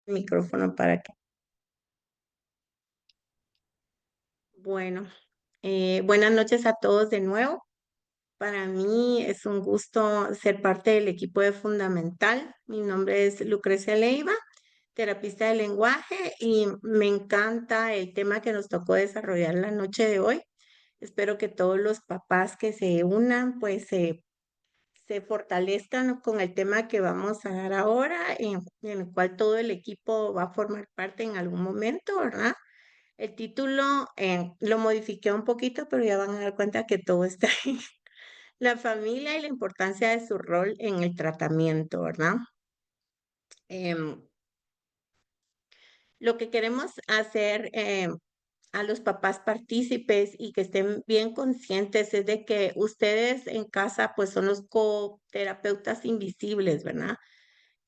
Micrófono para que. Bueno, buenas noches a todos de nuevo. Para mí es un gusto ser parte del equipo de Fundamental. Mi nombre es Lucrecia Leiva, terapista de lenguaje, y me encanta el tema que nos tocó desarrollar la noche de hoy. Espero que todos los papás que se unan, pues se fortalezcan con el tema que vamos a dar ahora, en el cual todo el equipo va a formar parte en algún momento, ¿verdad? El título lo modifiqué un poquito, pero ya van a dar cuenta que todo está ahí. La familia y la importancia de su rol en el tratamiento, ¿verdad? Em, lo que queremos hacer a los papás partícipes y que estén bien conscientes es de que ustedes en casa pues son los coterapeutas invisibles, ¿verdad?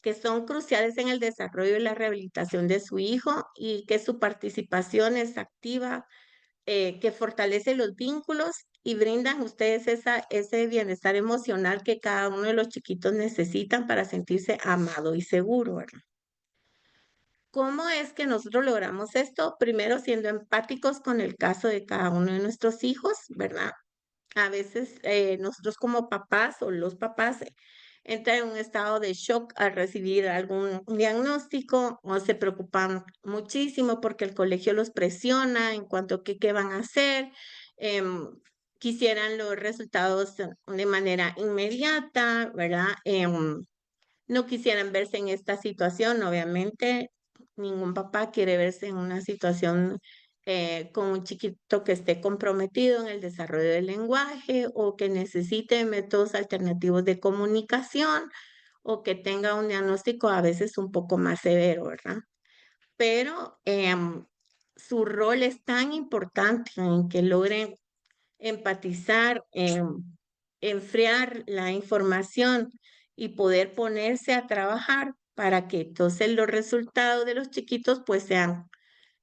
Que son cruciales en el desarrollo y la rehabilitación de su hijo y que su participación es activa, que fortalece los vínculos y brindan ustedes ese bienestar emocional que cada uno de los chiquitos necesitan para sentirse amado y seguro, ¿verdad? ¿Cómo es que nosotros logramos esto? Primero, siendo empáticos con el caso de cada uno de nuestros hijos, ¿verdad? A veces nosotros como papás o los papás entran en un estado de shock al recibir algún diagnóstico o se preocupan muchísimo porque el colegio los presiona en cuanto a qué van a hacer. em, Quisieran los resultados de manera inmediata, ¿verdad? No quisieran verse en esta situación, obviamente. Ningún papá quiere verse en una situación con un chiquito que esté comprometido en el desarrollo del lenguaje o que necesite métodos alternativos de comunicación o que tenga un diagnóstico a veces un poco más severo, ¿verdad? Pero su rol es tan importante en que logren empatizar, enfriar la información y poder ponerse a trabajar para que entonces los resultados de los chiquitos pues sean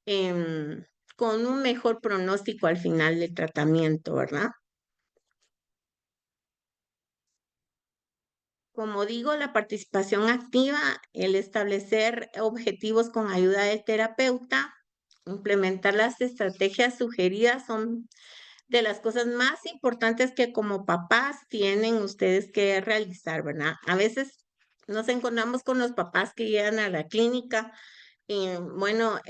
em, con un mejor pronóstico al final del tratamiento, ¿verdad? Como digo, la participación activa, el establecer objetivos con ayuda del terapeuta, implementar las estrategias sugeridas son de las cosas más importantes que como papás tienen ustedes que realizar, ¿verdad? A veces nos encontramos con los papás que llegan a la clínica y, bueno,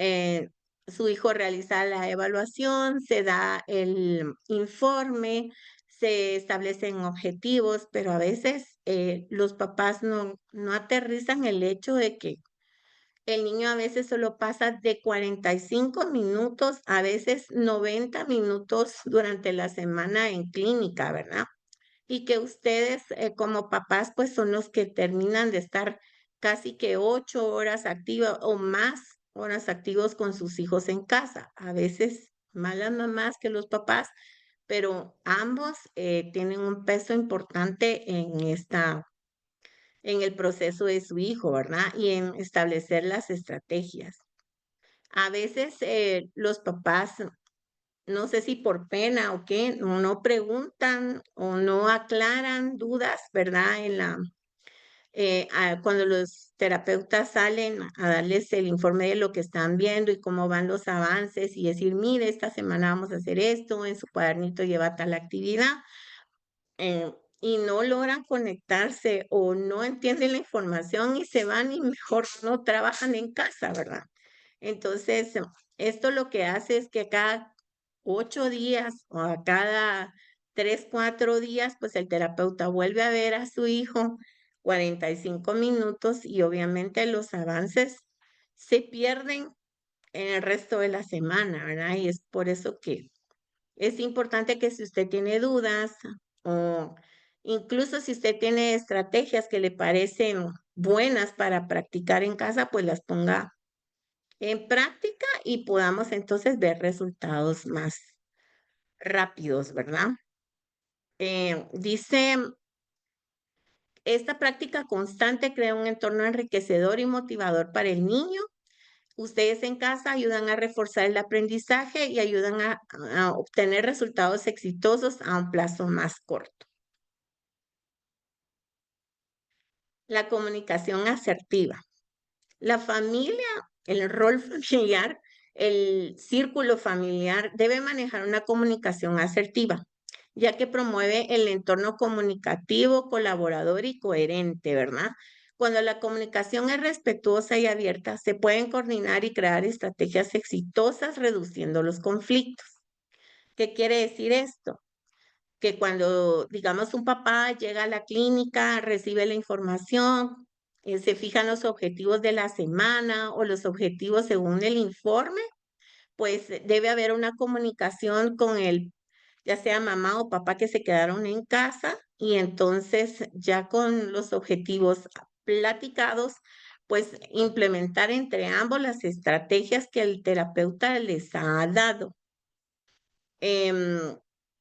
su hijo realiza la evaluación, se da el informe, se establecen objetivos, pero a veces los papás no aterrizan el hecho de que el niño a veces solo pasa de 45 minutos, a veces 90 minutos durante la semana en clínica, ¿verdad? Y que ustedes como papás pues son los que terminan de estar casi que 8 horas activas o más horas activos con sus hijos en casa. A veces más las mamás que los papás, pero ambos tienen un peso importante en el proceso de su hijo, ¿verdad? Y en establecer las estrategias. A veces los papás, no sé si por pena o qué, no preguntan o no aclaran dudas, ¿verdad? Cuando los terapeutas salen a darles el informe de lo que están viendo y cómo van los avances y decir, mire, esta semana vamos a hacer esto, en su cuadernito lleva tal actividad, y no logran conectarse o no entienden la información y se van y mejor no trabajan en casa, ¿verdad? Entonces, esto lo que hace es que cada 8 días o a cada 3, 4 días, pues el terapeuta vuelve a ver a su hijo 45 minutos y obviamente los avances se pierden en el resto de la semana, ¿verdad? Y es por eso que es importante que si usted tiene dudas o incluso si usted tiene estrategias que le parecen buenas para practicar en casa, pues las ponga en práctica y podamos entonces ver resultados más rápidos, ¿verdad? Dice, esta práctica constante crea un entorno enriquecedor y motivador para el niño. Ustedes en casa ayudan a reforzar el aprendizaje y ayudan a obtener resultados exitosos a un plazo más corto. La comunicación asertiva. La familia, el rol familiar, el círculo familiar debe manejar una comunicación asertiva, ya que promueve el entorno comunicativo, colaborador y coherente, ¿verdad? Cuando la comunicación es respetuosa y abierta, se pueden coordinar y crear estrategias exitosas reduciendo los conflictos. ¿Qué quiere decir esto? Que cuando, digamos, un papá llega a la clínica, recibe la información, se fijan los objetivos de la semana o los objetivos según el informe, pues debe haber una comunicación con el, ya sea mamá o papá que se quedaron en casa y entonces ya con los objetivos platicados, pues implementar entre ambos las estrategias que el terapeuta les ha dado. Em,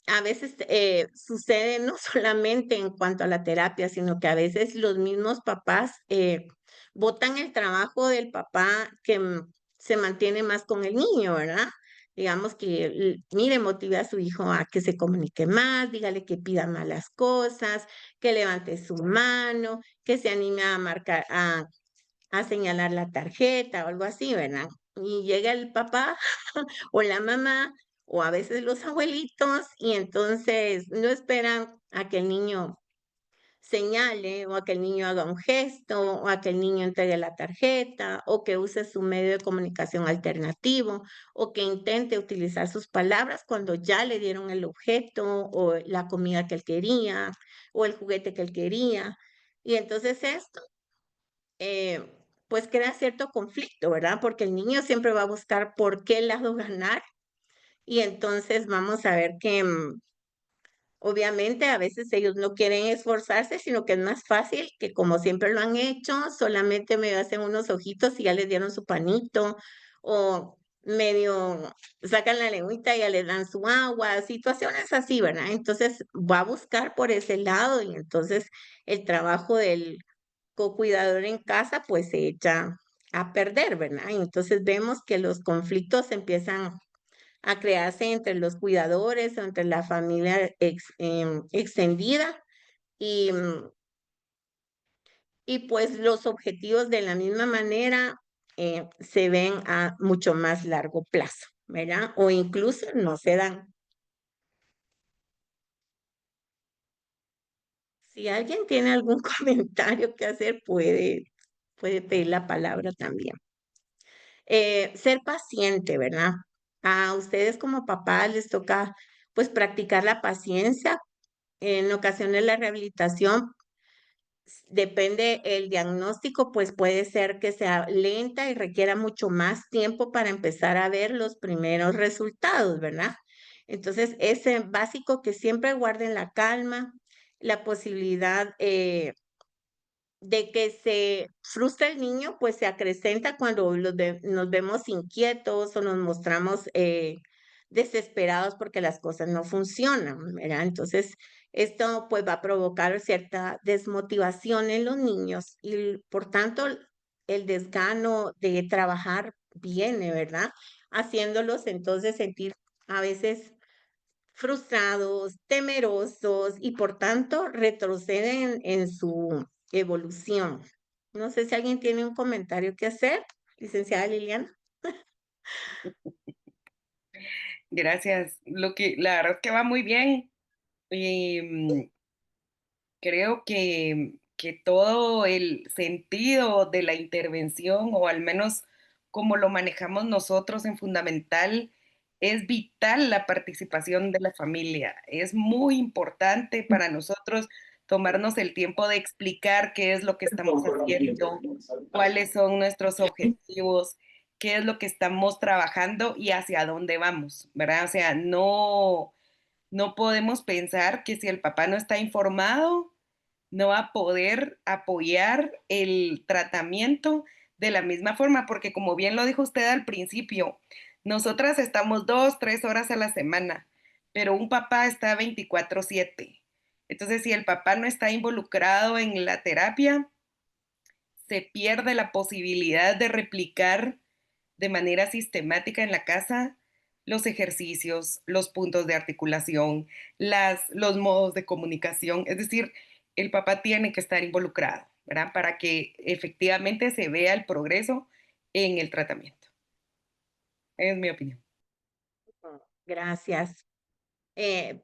a veces, sucede no solamente en cuanto a la terapia, sino que a veces los mismos papás, botan el trabajo del papá que, se mantiene más con el niño, ¿verdad? Digamos que, mire, motive a su hijo a que se comunique más, dígale que pida más las cosas, que levante su mano, que se anime a marcar a señalar la tarjeta o algo así, ¿verdad? Y llega el papá o la mamá, o a veces los abuelitos, y entonces no esperan a que el niño señale, o a que el niño haga un gesto, o a que el niño entregue la tarjeta, o que use su medio de comunicación alternativo, o que intente utilizar sus palabras cuando ya le dieron el objeto, o la comida que él quería, o el juguete que él quería. Y entonces esto, eh, pues crea cierto conflicto, ¿verdad? Porque el niño siempre va a buscar por qué lado ganar y entonces vamos a ver que, obviamente, a veces ellos no quieren esforzarse, sino que es más fácil que como siempre lo han hecho, solamente medio hacen unos ojitos y ya les dieron su panito, o medio sacan la lengüita y ya les dan su agua, situaciones así, ¿verdad? Entonces va a buscar por ese lado y entonces el trabajo del cocuidador en casa pues se echa a perder, ¿verdad? Y entonces vemos que los conflictos empiezan a crearse entre los cuidadores o entre la familia extendida y, y pues los objetivos de la misma manera se ven a mucho más largo plazo, ¿verdad? O incluso no se dan. Si alguien tiene algún comentario que hacer, puede pedir la palabra también. Ser paciente, ¿verdad? A ustedes como papás les toca pues practicar la paciencia. En ocasiones la rehabilitación depende el diagnóstico, pues puede ser que sea lenta y requiera mucho más tiempo para empezar a ver los primeros resultados, ¿verdad? Entonces, es básico que siempre guarden la calma, la posibilidad de que se frustra el niño, pues se acrecenta cuando nos vemos inquietos o nos mostramos desesperados porque las cosas no funcionan, ¿verdad? Entonces, esto pues va a provocar cierta desmotivación en los niños y por tanto el desgano de trabajar viene, ¿verdad? Haciéndolos entonces sentir a veces frustrados, temerosos y por tanto retroceden en su evolución. No sé si alguien tiene un comentario que hacer, licenciada Liliana. Gracias. La verdad es que va muy bien. Y, creo que todo el sentido de la intervención, o al menos como lo manejamos nosotros en Fundamental, es vital la participación de la familia. Es muy importante para nosotros tomarnos el tiempo de explicar qué es lo que estamos haciendo, cuáles son nuestros objetivos, qué es lo que estamos trabajando y hacia dónde vamos, ¿verdad? O sea, no podemos pensar que si el papá no está informado, no va a poder apoyar el tratamiento de la misma forma, porque como bien lo dijo usted al principio, nosotras estamos 2, 3 horas a la semana, pero un papá está 24/7. Entonces, si el papá no está involucrado en la terapia, se pierde la posibilidad de replicar de manera sistemática en la casa los ejercicios, los puntos de articulación, los modos de comunicación. Es decir, el papá tiene que estar involucrado. ¿verdad? Para que efectivamente se vea el progreso en el tratamiento. Es mi opinión. Gracias.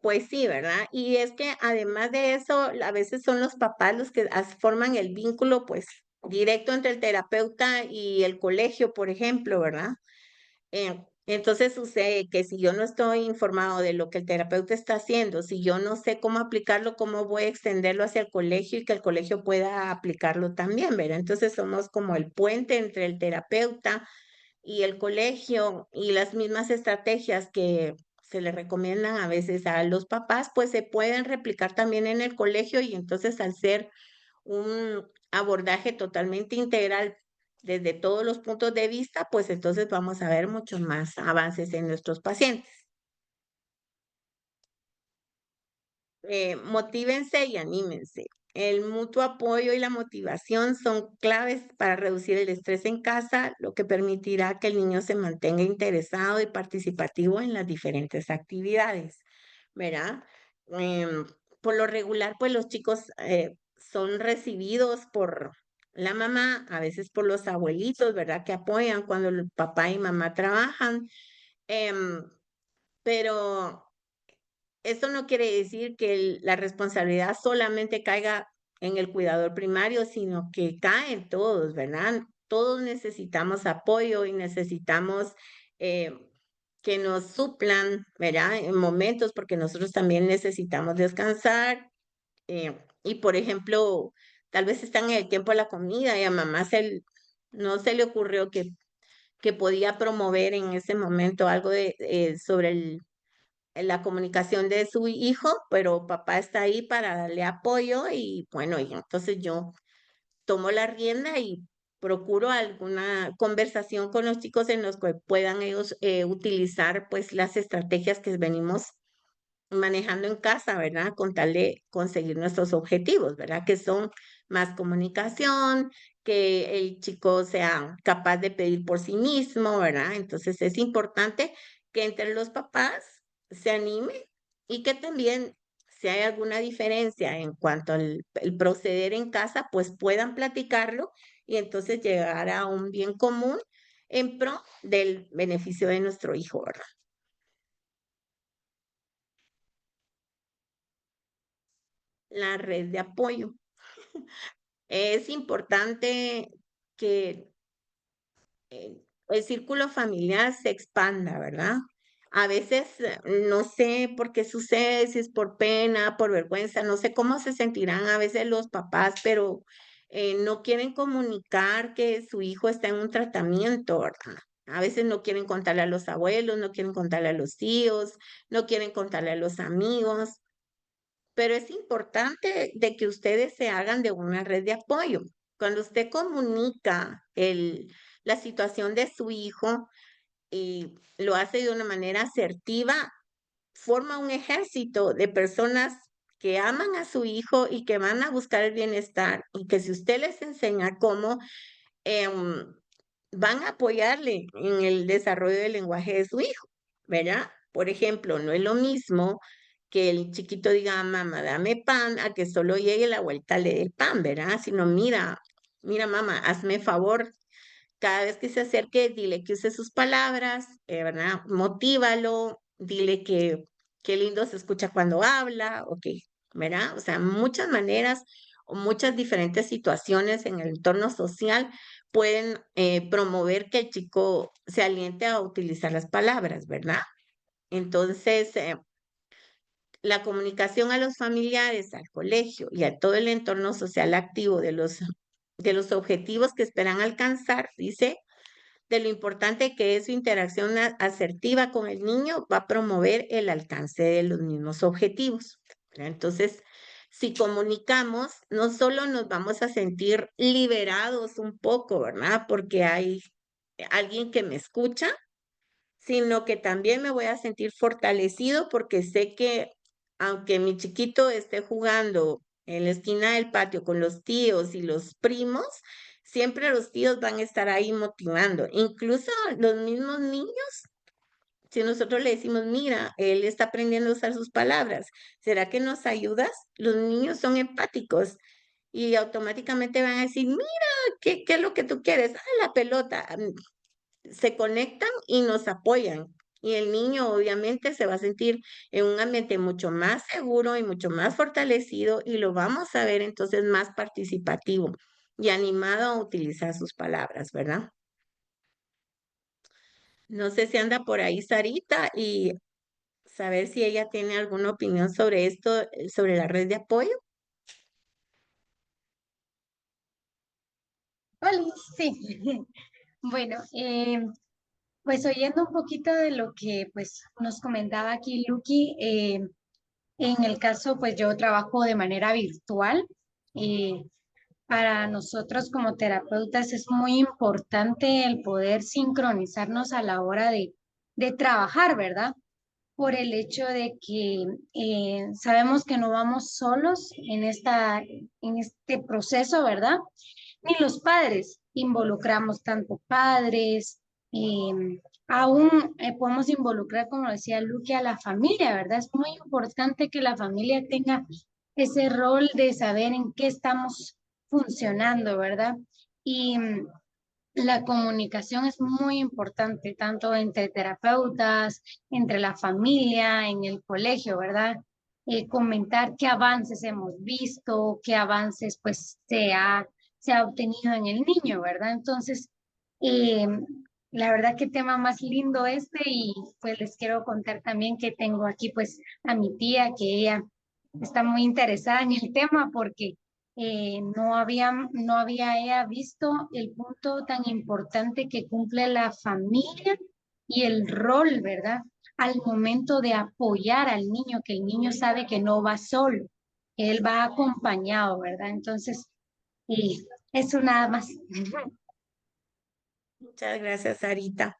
Pues sí, ¿verdad? Y es que además de eso, a veces son los papás los que forman el vínculo, pues, directo entre el terapeuta y el colegio, por ejemplo, ¿verdad? Entonces sucede que si yo no estoy informado de lo que el terapeuta está haciendo, si yo no sé cómo aplicarlo, cómo voy a extenderlo hacia el colegio y que el colegio pueda aplicarlo también, ¿verdad? Entonces somos como el puente entre el terapeuta y el colegio y las mismas estrategias que se le recomiendan a veces a los papás, pues se pueden replicar también en el colegio y entonces al ser un abordaje totalmente integral desde todos los puntos de vista, pues entonces vamos a ver muchos más avances en nuestros pacientes. Motívense y anímense. El mutuo apoyo y la motivación son claves para reducir el estrés en casa, lo que permitirá que el niño se mantenga interesado y participativo en las diferentes actividades, ¿verdad? Em, por lo regular, pues los chicos son recibidos por la mamá, a veces por los abuelitos, ¿verdad? Que apoyan cuando el papá y mamá trabajan. em, pero esto no quiere decir que la responsabilidad solamente caiga en el cuidador primario, sino que cae en todos, ¿verdad? Todos necesitamos apoyo y necesitamos eh, que nos suplan, ¿verdad? En momentos, porque nosotros también necesitamos descansar. Y por ejemplo, tal vez están en el tiempo de la comida y a mamá no se le ocurrió que podía promover en ese momento algo sobre la comunicación de su hijo, pero papá está ahí para darle apoyo y bueno, y entonces yo tomo la rienda y procuro alguna conversación con los chicos en los que puedan ellos utilizar pues las estrategias que venimos manejando en casa, ¿verdad? Con tal de conseguir nuestros objetivos, ¿verdad? Que son más comunicación, que el chico sea capaz de pedir por sí mismo, ¿verdad? Entonces es importante que entre los papás se anime y que también si hay alguna diferencia en cuanto al el proceder en casa, pues puedan platicarlo y entonces llegar a un bien común en pro del beneficio de nuestro hijo, ¿verdad? La red de apoyo. Es importante que el círculo familiar se expanda, ¿verdad? A veces no sé por qué sucede, si es por pena, por vergüenza, no sé cómo se sentirán a veces los papás, pero no quieren comunicar que su hijo está en un tratamiento, ¿verdad? A veces no quieren contarle a los abuelos, no quieren contarle a los tíos, no quieren contarle a los amigos. Pero es importante de que ustedes se hagan de una red de apoyo. Cuando usted comunica la situación de su hijo y lo hace de una manera asertiva, forma un ejército de personas que aman a su hijo y que van a buscar el bienestar y que si usted les enseña cómo, em, van a apoyarle en el desarrollo del lenguaje de su hijo, ¿verdad? Por ejemplo, no es lo mismo que el chiquito diga, mamá, dame pan, a que solo llegue la vuelta le dé el pan, ¿verdad? Sino, mira, mamá, hazme favor, cada vez que se acerque, dile que use sus palabras, ¿verdad? Motívalo, dile que qué lindo se escucha cuando habla, ok, ¿verdad? O sea, muchas maneras o muchas diferentes situaciones en el entorno social pueden promover que el chico se aliente a utilizar las palabras, ¿verdad? Entonces, la comunicación a los familiares, al colegio y a todo el entorno social activo de los objetivos que esperan alcanzar, dice, de lo importante que es su interacción asertiva con el niño, va a promover el alcance de los mismos objetivos, ¿verdad? Entonces, si comunicamos, no solo nos vamos a sentir liberados un poco, ¿verdad? Porque hay alguien que me escucha, sino que también me voy a sentir fortalecido porque sé que aunque mi chiquito esté jugando en la esquina del patio con los tíos y los primos, siempre los tíos van a estar ahí motivando. Incluso los mismos niños, si nosotros le decimos, mira, él está aprendiendo a usar sus palabras, ¿será que nos ayudas? Los niños son empáticos y automáticamente van a decir, mira, ¿qué es lo que tú quieres? Ah, la pelota. Se conectan y nos apoyan. Y el niño obviamente se va a sentir en un ambiente mucho más seguro y mucho más fortalecido y lo vamos a ver entonces más participativo y animado a utilizar sus palabras, ¿verdad? No sé si anda por ahí Sarita y saber si ella tiene alguna opinión sobre esto, sobre la red de apoyo. Hola, sí. Bueno, pues oyendo un poquito de lo que pues nos comentaba aquí Lucky, en el caso pues yo trabajo de manera virtual. eh, para nosotros como terapeutas es muy importante el poder sincronizarnos a la hora de trabajar, ¿verdad? Por el hecho de que sabemos que no vamos solos en este proceso, ¿verdad? Ni los padres. Involucramos tanto padres, aún podemos involucrar, como decía Luque, a la familia, ¿verdad? Es muy importante que la familia tenga ese rol de saber en qué estamos funcionando, ¿verdad? Y la comunicación es muy importante, tanto entre terapeutas, entre la familia, en el colegio, ¿verdad? Comentar qué avances hemos visto, qué avances pues se ha obtenido en el niño, ¿verdad? Entonces, eh, la verdad que tema más lindo este y pues les quiero contar también que tengo aquí pues a mi tía que ella está muy interesada en el tema porque no había ella visto el punto tan importante que cumple la familia y el rol, ¿verdad? Al momento de apoyar al niño, que el niño sabe que no va solo, que él va acompañado, ¿verdad? Entonces, eso nada más. Muchas gracias, Sarita.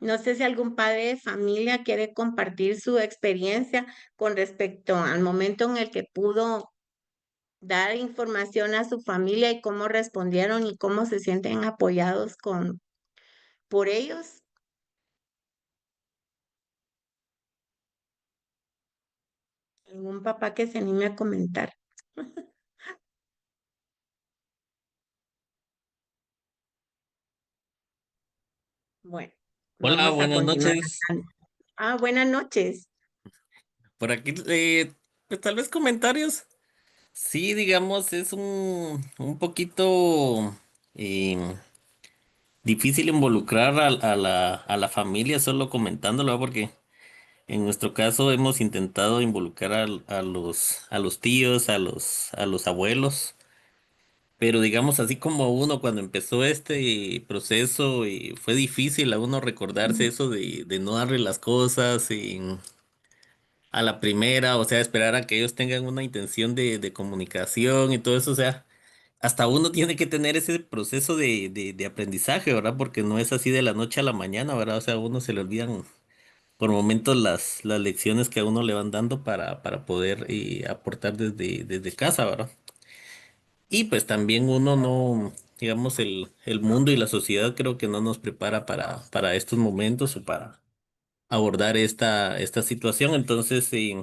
No sé si algún padre de familia quiere compartir su experiencia con respecto al momento en el que pudo dar información a su familia y cómo respondieron y cómo se sienten apoyados por ellos. Algún papá que se anime a comentar. Bueno, Hola, vamos a buenas continuar. noches. Buenas noches. Por aquí, pues tal vez comentarios. Sí, digamos, es un poquito eh, difícil involucrar a la familia solo comentándolo, ¿verdad? Porque en nuestro caso hemos intentado involucrar a los tíos, a los abuelos, pero digamos, así como uno cuando empezó este proceso, fue difícil a uno recordarse eso de no darle las cosas. A la primera, o sea, esperar a que ellos tengan una intención de comunicación y todo eso, o sea, hasta uno tiene que tener ese proceso de aprendizaje, ¿verdad? Porque no es así de la noche a la mañana, ¿verdad? O sea, a uno se le olvidan por momentos las lecciones que a uno le van dando para poder aportar desde casa, ¿verdad? Y pues también uno no, digamos, el mundo y la sociedad creo que no nos prepara para estos momentos o para abordar esta situación, entonces sí.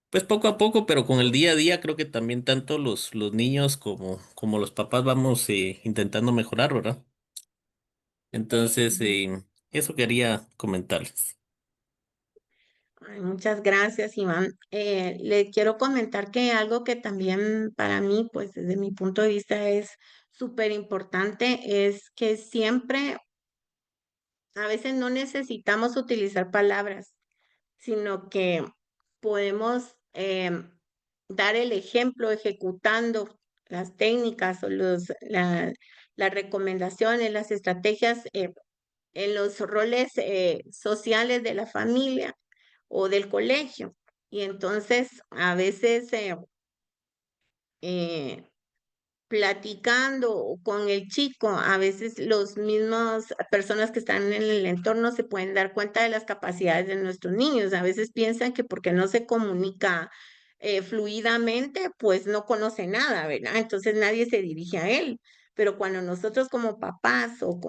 Pues poco a poco, pero con el día a día creo que también tanto los niños como los papás vamos intentando mejorar, ¿verdad? Entonces, eso quería comentarles. Ay, muchas gracias, Iván. Le quiero comentar que algo que también para mí, pues desde mi punto de vista es súper importante, es que siempre, a veces no necesitamos utilizar palabras, sino que podemos dar el ejemplo ejecutando las técnicas o las recomendaciones, las estrategias en los roles sociales de la familia o del colegio. Y entonces a veces eh, platicando con el chico, a veces los mismos personas que están en el entorno se pueden dar cuenta de las capacidades de nuestros niños. A veces piensan que porque no se comunica fluidamente, pues no conoce nada, ¿verdad? Entonces nadie se dirige a él. Pero cuando nosotros como papás o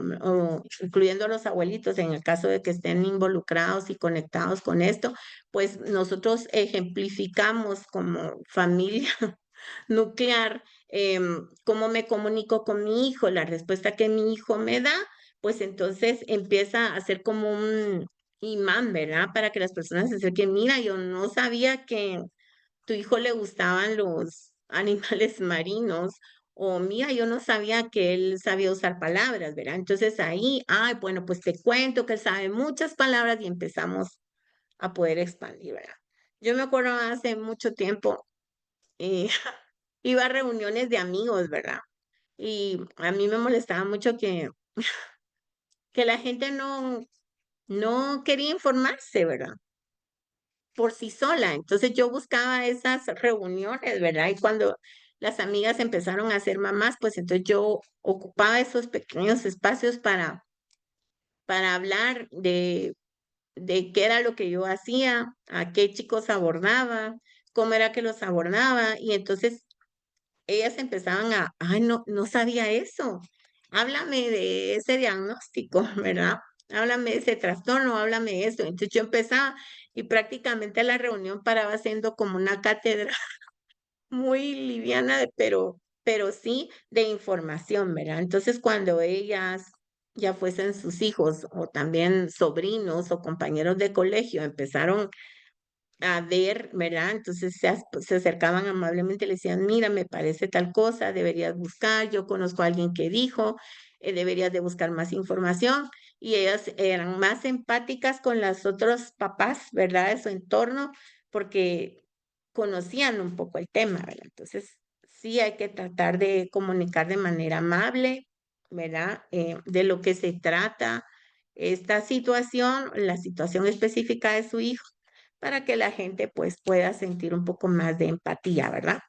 incluyendo a los abuelitos, en el caso de que estén involucrados y conectados con esto, pues nosotros ejemplificamos como familia nuclear cómo me comunico con mi hijo, la respuesta que mi hijo me da, pues entonces empieza a ser como un imán, ¿verdad? Para que las personas se acerquen. Mira, yo no sabía que tu hijo le gustaban los animales marinos, o mira, yo no sabía que él sabía usar palabras, ¿verdad? Entonces ahí, ay, bueno, pues te cuento que él sabe muchas palabras y empezamos a poder expandir, ¿verdad? Yo me acuerdo hace mucho tiempo, eh, iba a reuniones de amigos, ¿verdad? Y a mí me molestaba mucho que la gente no quería informarse, ¿verdad? Por sí sola. Entonces yo buscaba esas reuniones, ¿verdad? Y cuando las amigas empezaron a ser mamás, pues entonces yo ocupaba esos pequeños espacios para hablar de qué era lo que yo hacía, a qué chicos abordaba, cómo era que los abordaba. Y entonces ellas empezaban ay, no, no sabía eso. Háblame de ese diagnóstico, ¿verdad? Háblame de ese trastorno, háblame de eso. Entonces yo empezaba y prácticamente la reunión paraba siendo como una cátedra muy liviana, pero sí de información, ¿verdad? Entonces cuando ellas ya fuesen sus hijos o también sobrinos o compañeros de colegio empezaron a ver, ¿verdad? Entonces se acercaban amablemente y le decían, mira, me parece tal cosa, deberías buscar, yo conozco a alguien que dijo, deberías de buscar más información. Y ellas eran más empáticas con los otros papás, ¿verdad? De su entorno, porque conocían un poco el tema, ¿verdad? Entonces, sí hay que tratar de comunicar de manera amable, ¿verdad? De lo que se trata esta situación, la situación específica de su hijo para que la gente pues pueda sentir un poco más de empatía, ¿verdad?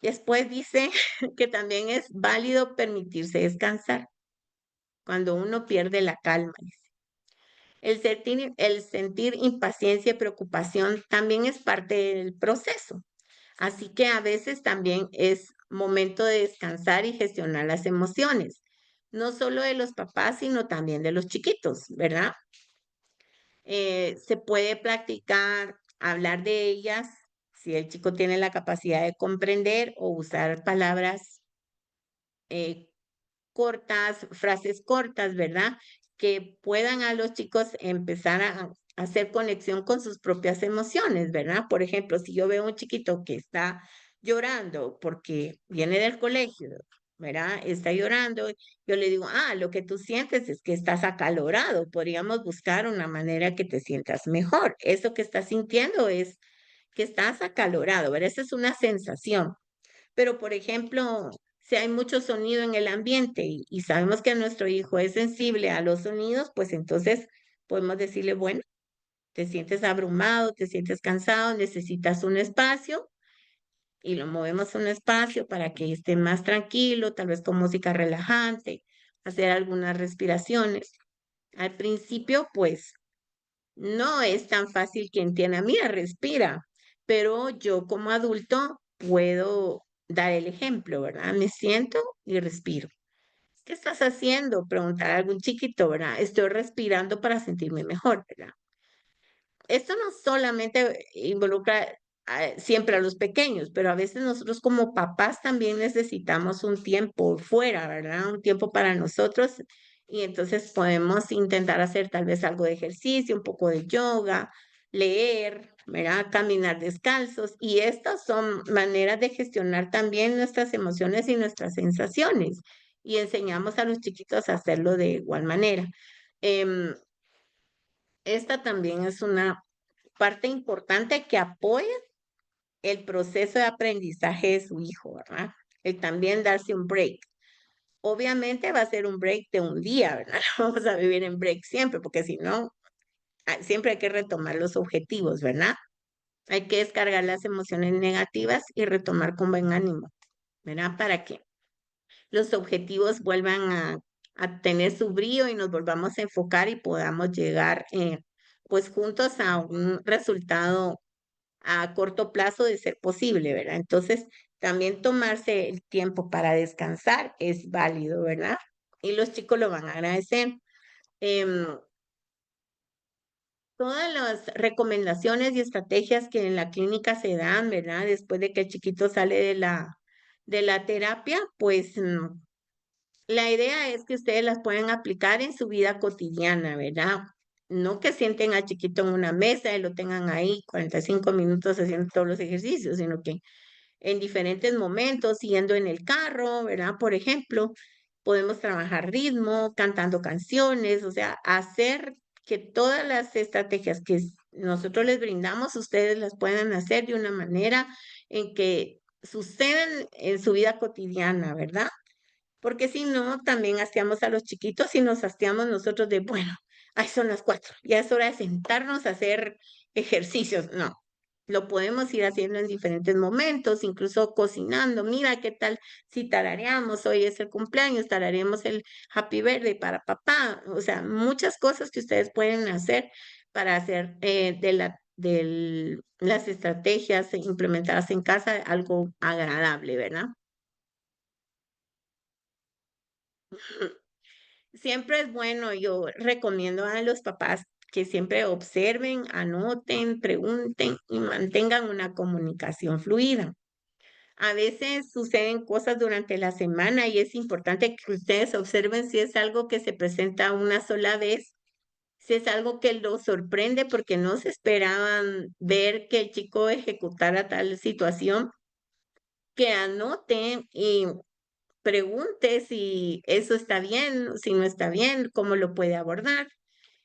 Después dice que también es válido permitirse descansar cuando uno pierde la calma. Dice. El sentir impaciencia y preocupación también es parte del proceso. Así que a veces también es momento de descansar y gestionar las emociones, no solo de los papás, sino también de los chiquitos, ¿verdad? Se puede practicar, hablar de ellas, si el chico tiene la capacidad de comprender o usar palabras eh, cortas, frases cortas, ¿verdad? Que puedan a los chicos empezar a hacer conexión con sus propias emociones, ¿verdad? Por ejemplo, si yo veo un chiquito que está llorando porque viene del colegio, ¿verdad? Está llorando, yo le digo, lo que tú sientes es que estás acalorado, podríamos buscar una manera que te sientas mejor. Eso que estás sintiendo es que estás acalorado, ¿verdad? Esa es una sensación. Pero, por ejemplo, si hay mucho sonido en el ambiente y sabemos que nuestro hijo es sensible a los sonidos, pues entonces podemos decirle, bueno, te sientes abrumado, te sientes cansado, necesitas un espacio y lo movemos a un espacio para que esté más tranquilo, tal vez con música relajante, hacer algunas respiraciones. Al principio, pues, no es tan fácil que entienda, mira, respira, pero yo como adulto puedo dar el ejemplo, ¿verdad? Me siento y respiro. ¿Qué estás haciendo? Preguntar a algún chiquito, ¿verdad? Estoy respirando para sentirme mejor, ¿verdad? Esto no solamente involucra siempre a los pequeños, pero a veces nosotros como papás también necesitamos un tiempo fuera, ¿verdad? Un tiempo para nosotros y entonces podemos intentar hacer tal vez algo de ejercicio, un poco de yoga, leer, ¿verdad? Caminar descalzos y estas son maneras de gestionar también nuestras emociones y nuestras sensaciones y enseñamos a los chiquitos a hacerlo de igual manera. Em, esta también es una parte importante que apoya el proceso de aprendizaje de su hijo, ¿verdad? El también darse un break. Obviamente va a ser un break de un día, ¿verdad? No vamos a vivir en break siempre, porque si no, siempre hay que retomar los objetivos, ¿verdad? Hay que descargar las emociones negativas y retomar con buen ánimo, ¿verdad? Para que los objetivos vuelvan a tener su brillo y nos volvamos a enfocar y podamos llegar, pues juntos a un resultado a corto plazo de ser posible, ¿verdad? Entonces, también tomarse el tiempo para descansar es válido, ¿verdad? Y los chicos lo van a agradecer. Em, todas las recomendaciones y estrategias que en la clínica se dan, ¿verdad? Después de que el chiquito sale de la terapia, pues la idea es que ustedes las puedan aplicar en su vida cotidiana, ¿verdad? No que sienten al chiquito en una mesa y lo tengan ahí 45 minutos haciendo todos los ejercicios, sino que en diferentes momentos, yendo en el carro, ¿verdad? Por ejemplo, podemos trabajar ritmo, cantando canciones, o sea, hacer que todas las estrategias que nosotros les brindamos, ustedes las puedan hacer de una manera en que suceden en su vida cotidiana, ¿verdad? Porque si no, también hastiamos a los chiquitos y nos hastiamos nosotros de, bueno, ahí son las 4, ya es hora de sentarnos a hacer ejercicios. No, lo podemos ir haciendo en diferentes momentos, incluso cocinando. Mira qué tal si tarareamos, hoy es el cumpleaños, tarareamos el Happy Birthday para papá. O sea, muchas cosas que ustedes pueden hacer para hacer las estrategias implementadas en casa algo agradable, ¿verdad? Siempre es bueno, yo recomiendo a los papás que siempre observen, anoten, pregunten y mantengan una comunicación fluida. A veces suceden cosas durante la semana y es importante que ustedes observen si es algo que se presenta una sola vez, si es algo que los sorprende porque no se esperaban ver que el chico ejecutara tal situación, que anoten y pregunte si eso está bien, si no está bien, cómo lo puede abordar,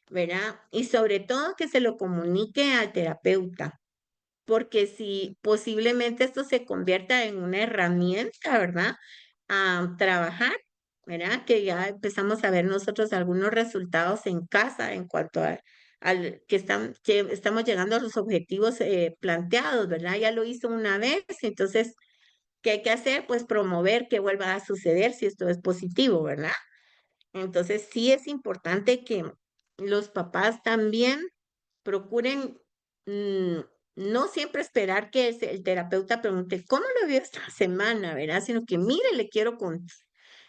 ¿verdad? Y sobre todo que se lo comunique al terapeuta, porque si posiblemente esto se convierta en una herramienta, ¿verdad? A trabajar, ¿verdad? Que ya empezamos a ver nosotros algunos resultados en casa en cuanto al que estamos llegando a los objetivos planteados, ¿verdad? Ya lo hizo una vez, entonces ¿qué hay que hacer? Pues promover que vuelva a suceder si esto es positivo, ¿verdad? Entonces sí es importante que los papás también procuren no siempre esperar que el terapeuta pregunte, ¿cómo lo vio esta semana? ¿Verdad? Sino que, mire, le quiero contar.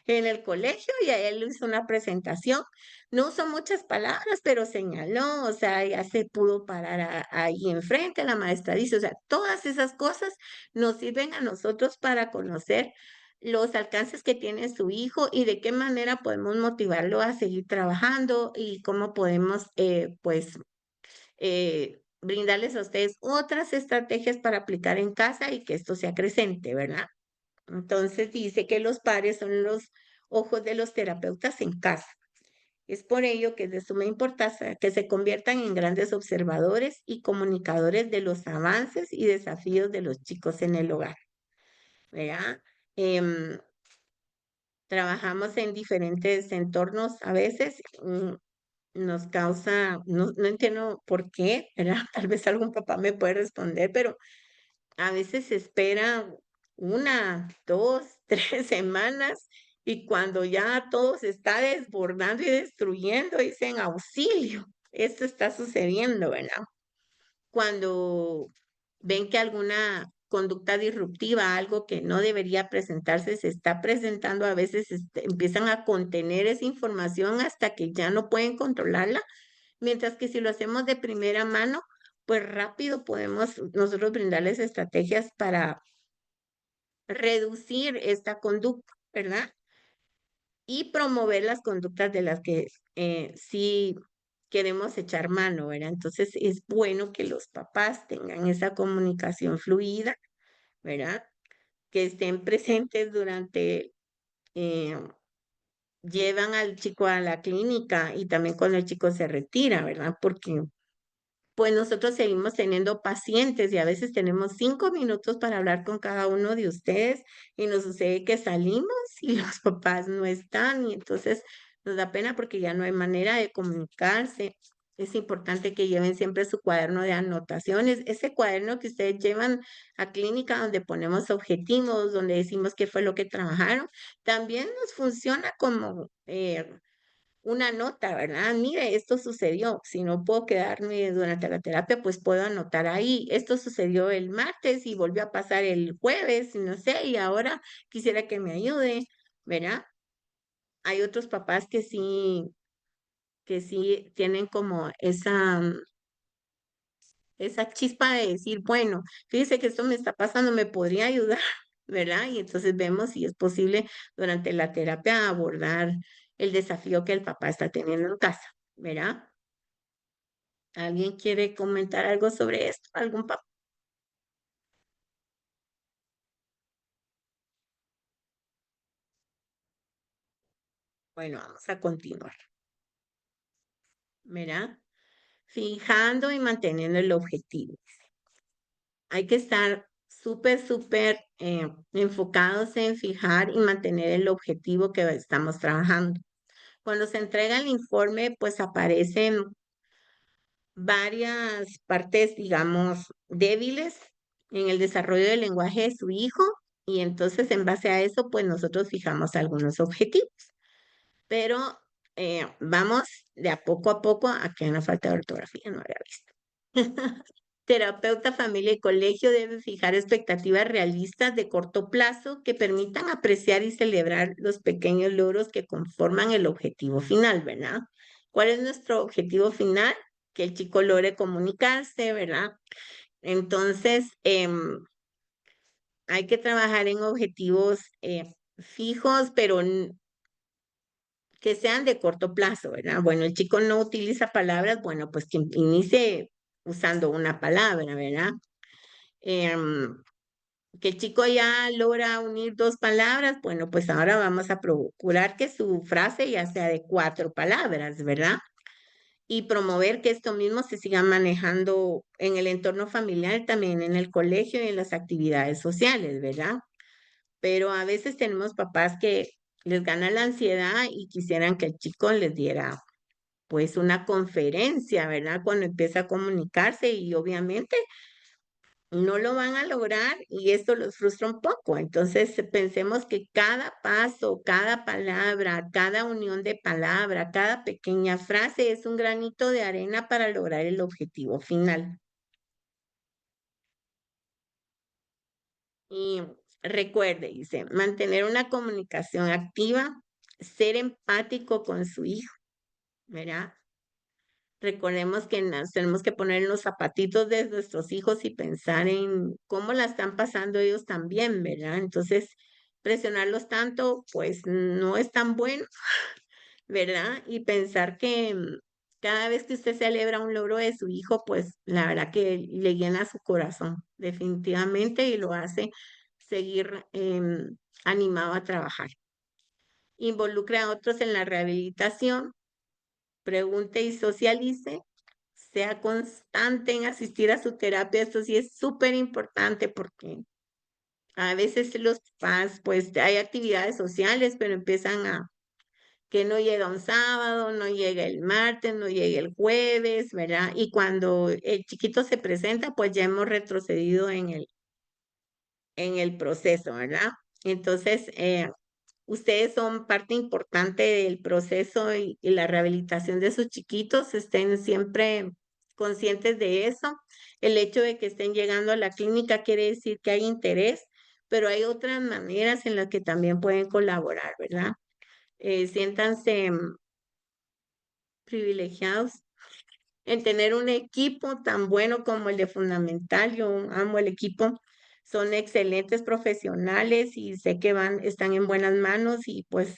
En el colegio y a él hizo una presentación, no usó muchas palabras, pero señaló, o sea, ya se pudo parar ahí enfrente, la maestra dice, o sea, todas esas cosas nos sirven a nosotros para conocer los alcances que tiene su hijo y de qué manera podemos motivarlo a seguir trabajando y cómo podemos, pues, brindarles a ustedes otras estrategias para aplicar en casa y que esto sea crecente, ¿verdad? Entonces dice que los padres son los ojos de los terapeutas en casa. Es por ello que es de suma importancia que se conviertan en grandes observadores y comunicadores de los avances y desafíos de los chicos en el hogar, ¿verdad? Em, Trabajamos en diferentes entornos a veces, nos causa, no entiendo por qué, ¿verdad? Tal vez algún papá me puede responder, pero a veces se espera 1, 2, 3 semanas y cuando ya todo se está desbordando y destruyendo, dicen: "Auxilio, esto está sucediendo", ¿verdad? Cuando ven que alguna conducta disruptiva, algo que no debería presentarse, se está presentando, a veces, empiezan a contener esa información hasta que ya no pueden controlarla, mientras que si lo hacemos de primera mano, pues rápido podemos nosotros brindarles estrategias para reducir esta conducta, ¿verdad? Y promover las conductas de las que sí queremos echar mano, ¿verdad? Entonces es bueno que los papás tengan esa comunicación fluida, ¿verdad? Que estén presentes durante, eh, llevan al chico a la clínica y también cuando el chico se retira, ¿verdad? Porque pues nosotros seguimos teniendo pacientes y a veces tenemos 5 minutos para hablar con cada uno de ustedes y nos sucede que salimos y los papás no están y entonces nos da pena porque ya no hay manera de comunicarse. Es importante que lleven siempre su cuaderno de anotaciones, ese cuaderno que ustedes llevan a clínica donde ponemos objetivos, donde decimos qué fue lo que trabajaron, también nos funciona como una nota, ¿verdad? Mire, esto sucedió. Si no puedo quedarme durante la terapia, pues puedo anotar ahí. Esto sucedió el martes y volvió a pasar el jueves, y no sé, y ahora quisiera que me ayude, ¿verdad? Hay otros papás que sí tienen como esa esa chispa de decir, bueno, fíjese que esto me está pasando, me podría ayudar, ¿verdad? Y entonces vemos si es posible durante la terapia abordar el desafío que el papá está teniendo en casa, ¿verdad? ¿Alguien quiere comentar algo sobre esto? ¿Algún papá? Bueno, vamos a continuar, ¿verdad? Fijando y manteniendo el objetivo. Hay que estar súper enfocados en fijar y mantener el objetivo que estamos trabajando. Cuando se entrega el informe, pues aparecen varias partes, digamos, débiles en el desarrollo del lenguaje de su hijo y entonces en base a eso, pues nosotros fijamos algunos objetivos. Pero vamos de a poco a que una falta de ortografía no había visto. Terapeuta, familia y colegio deben fijar expectativas realistas de corto plazo que permitan apreciar y celebrar los pequeños logros que conforman el objetivo final, ¿verdad? ¿Cuál es nuestro objetivo final? Que el chico logre comunicarse, ¿verdad? Entonces, hay que trabajar en objetivos fijos, pero que sean de corto plazo, ¿verdad? Bueno, el chico no utiliza palabras, bueno, pues que inicie usando una palabra, ¿verdad? Em, que el chico ya logra unir dos palabras, bueno, pues ahora vamos a procurar que su frase ya sea de cuatro palabras, ¿verdad? Y promover que esto mismo se siga manejando en el entorno familiar, también en el colegio y en las actividades sociales, ¿verdad? Pero a veces tenemos papás que les gana la ansiedad y quisieran que el chico les diera pues una conferencia, ¿verdad? Cuando empieza a comunicarse y obviamente no lo van a lograr y esto los frustra un poco. Entonces, pensemos que cada paso, cada palabra, cada unión de palabra, cada pequeña frase es un granito de arena para lograr el objetivo final. Y recuerde, dice, mantener una comunicación activa, ser empático con su hijo, ¿verdad? Recordemos que nos tenemos que poner en los zapatitos de nuestros hijos y pensar en cómo la están pasando ellos también, ¿verdad? Entonces, presionarlos tanto, pues no es tan bueno, ¿verdad? Y pensar que cada vez que usted celebra un logro de su hijo, pues la verdad que le llena su corazón, definitivamente, y lo hace seguir animado a trabajar. Involucre a otros en la rehabilitación, pregunte y socialice, sea constante en asistir a su terapia. Esto sí es súper importante porque a veces los papás, pues hay actividades sociales, pero empiezan a que no llega un sábado, no llega el martes, no llega el jueves, ¿verdad? Y cuando el chiquito se presenta, pues ya hemos retrocedido en el proceso, ¿verdad? Entonces, ustedes son parte importante del proceso y la rehabilitación de sus chiquitos, estén siempre conscientes de eso. El hecho de que estén llegando a la clínica quiere decir que hay interés, pero hay otras maneras en las que también pueden colaborar, ¿verdad? Siéntanse privilegiados en tener un equipo tan bueno como el de Fundamental. Yo amo el equipo. Son excelentes profesionales y sé que están en buenas manos y pues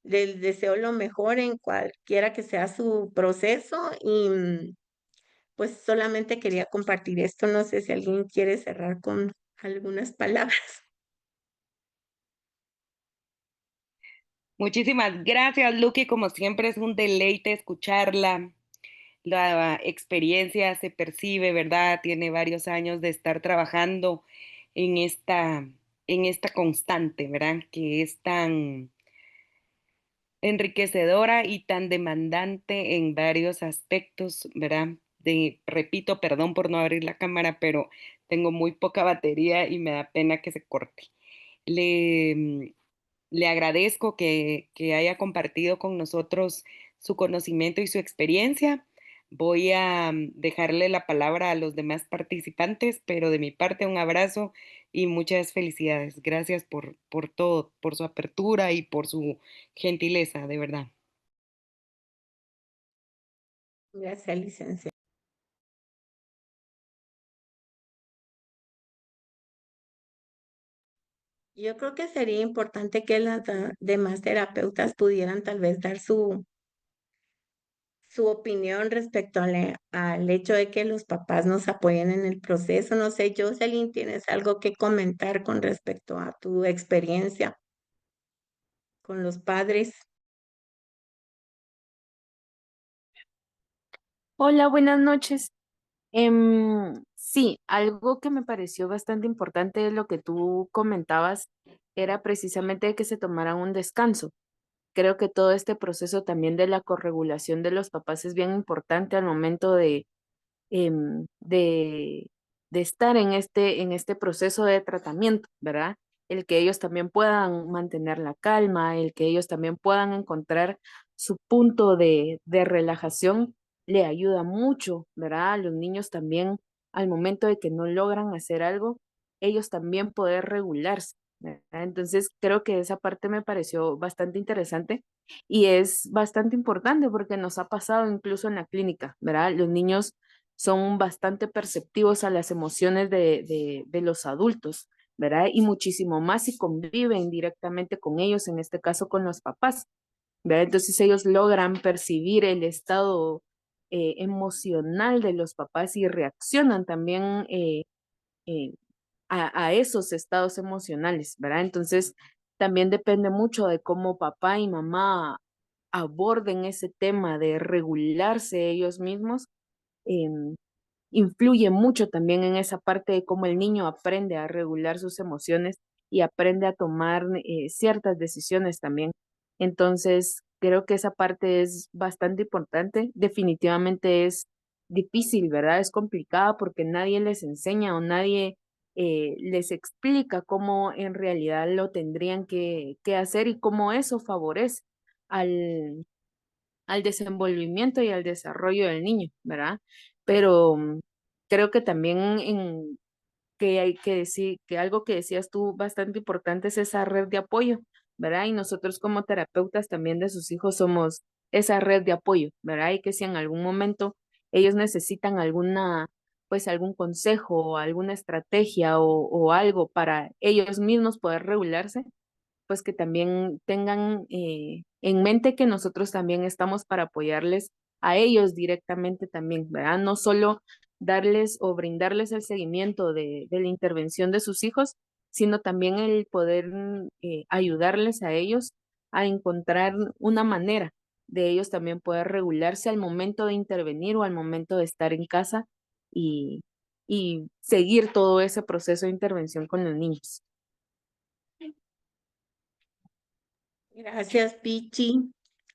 les deseo lo mejor en cualquiera que sea su proceso y pues solamente quería compartir esto. No sé si alguien quiere cerrar con algunas palabras. Muchísimas gracias, Lucky. Como siempre es un deleite escucharla. La experiencia se percibe, ¿verdad? Tiene varios años de estar trabajando en esta constante, ¿verdad? Que es tan enriquecedora y tan demandante en varios aspectos, ¿verdad? Repito, perdón por no abrir la cámara, pero tengo muy poca batería y me da pena que se corte. Le, le agradezco que haya compartido con nosotros su conocimiento y su experiencia. Voy a dejarle la palabra a los demás participantes, pero de mi parte un abrazo y muchas felicidades. Gracias por todo, por su apertura y por su gentileza, de verdad. Gracias, licenciada. Yo creo que sería importante que las demás terapeutas pudieran tal vez dar su opinión respecto al hecho de que los papás nos apoyen en el proceso. No sé, Jocelyn, ¿tienes algo que comentar con respecto a tu experiencia con los padres? Hola, buenas noches. Sí, algo que me pareció bastante importante de lo que tú comentabas era precisamente que se tomaran un descanso. Creo que todo este proceso también de la corregulación de los papás es bien importante al momento em, de, de estar en este proceso de tratamiento, ¿verdad? El que ellos también puedan mantener la calma, el que ellos también puedan encontrar su punto de relajación, le ayuda mucho, ¿verdad? A los niños también, al momento de que no logran hacer algo, ellos también poder regularse, ¿verdad? Entonces, creo que esa parte me pareció bastante interesante y es bastante importante porque nos ha pasado incluso en la clínica, ¿verdad? Los niños son bastante perceptivos a las emociones de los adultos, ¿verdad? Y muchísimo más si conviven directamente con ellos, en este caso con los papás, ¿verdad? Entonces ellos logran percibir el estado emocional de los papás y reaccionan también eh, a esos estados emocionales, ¿verdad? Entonces también depende mucho de cómo papá y mamá aborden ese tema de regularse ellos mismos. em, Influye mucho también en esa parte de cómo el niño aprende a regular sus emociones y aprende a tomar ciertas decisiones también. Entonces, creo que esa parte es bastante importante. Definitivamente es difícil, ¿verdad? Es complicada porque nadie les enseña o nadie les explica cómo en realidad lo tendrían que hacer y cómo eso favorece al, al desenvolvimiento y al desarrollo del niño, ¿verdad? Pero creo que también que hay que decir, que algo que decías tú bastante importante es esa red de apoyo, ¿verdad? Y nosotros como terapeutas también de sus hijos somos esa red de apoyo, ¿verdad? Y que si en algún momento ellos necesitan pues algún consejo o alguna estrategia o algo para ellos mismos poder regularse, pues que también tengan en mente que nosotros también estamos para apoyarles a ellos directamente también, ¿verdad? No solo darles o brindarles el seguimiento de la intervención de sus hijos, sino también el poder ayudarles a ellos a encontrar una manera de ellos también poder regularse al momento de intervenir o al momento de estar en casa y, y seguir todo ese proceso de intervención con los niños. Gracias, Pichi.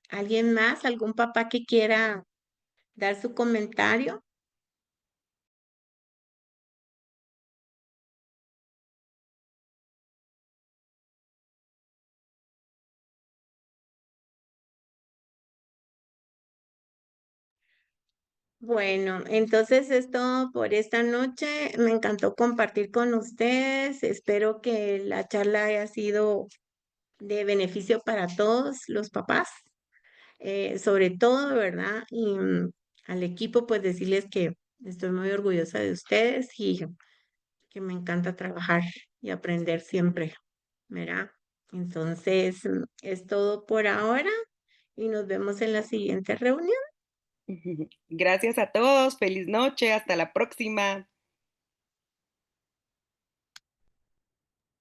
¿Alguien más? ¿Algún papá que quiera dar su comentario? Bueno, entonces es todo por esta noche. Me encantó compartir con ustedes. Espero que la charla haya sido de beneficio para todos los papás, sobre todo, ¿verdad? Y al equipo, pues decirles que estoy muy orgullosa de ustedes y que me encanta trabajar y aprender siempre, ¿verdad? Entonces, es todo por ahora y nos vemos en la siguiente reunión. Gracias a todos, feliz noche, hasta la próxima.